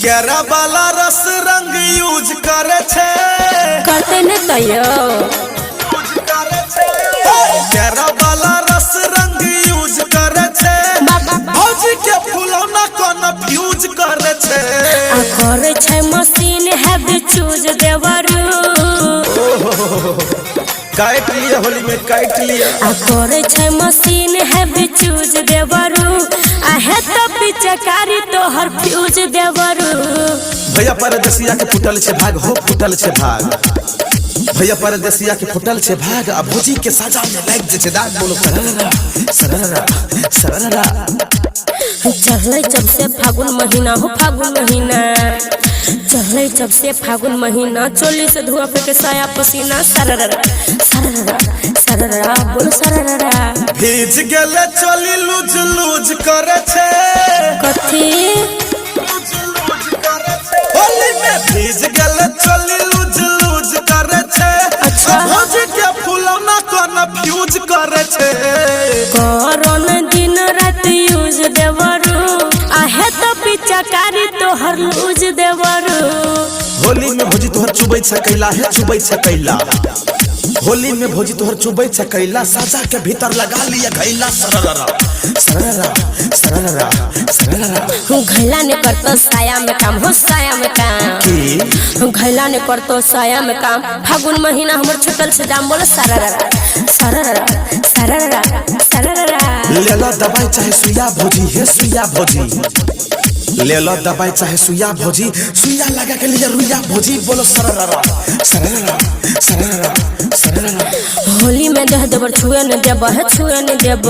केरा वाला रस रंग यूज करे छे करते न तयो केरा वाला रस रंग यूज करे छे भौजी के फुलौना कोन फ्यूज करे छे आ करे छै मशीन हैव चूज देवरू काट लिया होली में काट लिया आ करे छै मशीन हैव चूज देवरू आ है तो पिचकारी तोहर फ्यूज देवरू भैया परदेसिया के फुटल छे भाग हो फुटल छे भाग भैया परदेसिया के फुटल छे भाग आ भौजी के साजा में लाग जे छे दाग बोलो सररा सररा सररा चढ़ले जब से फागुन महीना हो फागुन महीना चढ़ले जब से फागुन महीना चोली से धुआं फेंके साया पसीना सररा सररा सररा बोल सररा भीज गेले चोली लूज लूज करे छे कथी होली में भीज गेले चोली लूज लूज करे छे अच्छा। भौजी के फुलौना कोन फ्यूज करे छे करन दिन रात यूज देवरू आहे तो पिचकारी तोहर लूज देवरू होली में भौजी तोहर चुबै छे कैला है चुबै छे कैला होली में भौजी तोहर चुबै छे कैला साजा के भीतर लगा लिया घैला सररा सररा सररा सररा घैला ने करतो साया में काम हो साया में काम की घैला ने करतो साया में काम फागुन महीना हमर छुटल से दाम बोल सररा सररा सररा सररा लेला दवाई चाहे सुइया भौजी है सुइया भौजी लेला दवाई चाहे सुइया भौजी सुइया लगा के लिए रुइया भौजी बोलो सररा सररा सररा सररा होली में देह देवर छुए न देब है छुए न देब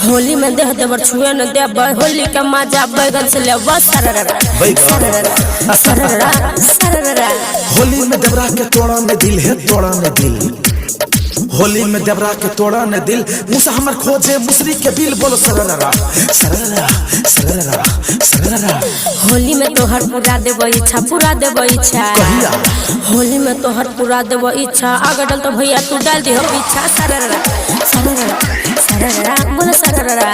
होली में देह देवर छुए न देब होली का मजा बैगन से लेब सररा सररा सररा सररा होली में देवरा के तोड़ा में दिल है तोड़ा में दिल होली में देवरा के तोड़ा ने दिल मुसा हमर खोजे मुसरी के बिल बोलो सररा सररा सररा सररा होली में तोहर पूरा देब इच्छा पूरा देब इच्छा कहिया होली में तोहर पूरा देब इच्छा आगे डल तो भैया तू डाल दी हो पीछा सररा सररा सररा बोल सररा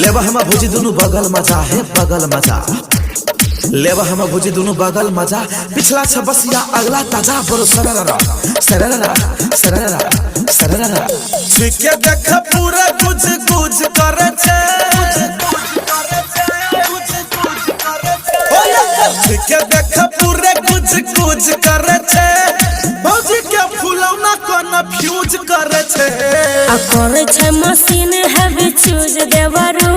लेवा हम भौजी दोनों बगल मजा है बगल मजा लेवा हम भौजी दोनों बगल मजा पिछला छबसिया अगला ताजा बोलो सररा सररा सररा सररा छिके देख पूरा कुछ कुछ करे छे छिके देख पूरे कुछ कुछ करे छे भौजी के फुलौना कोन फ्यूज करे छे आ करे छै मशीन हैवी चूज देवरू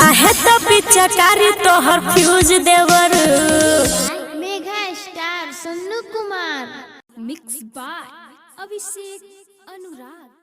आ है तो पिचकारी तोहर फ्यूज देवरू mega star Sonu Kumar mix by Abhishek Anurag.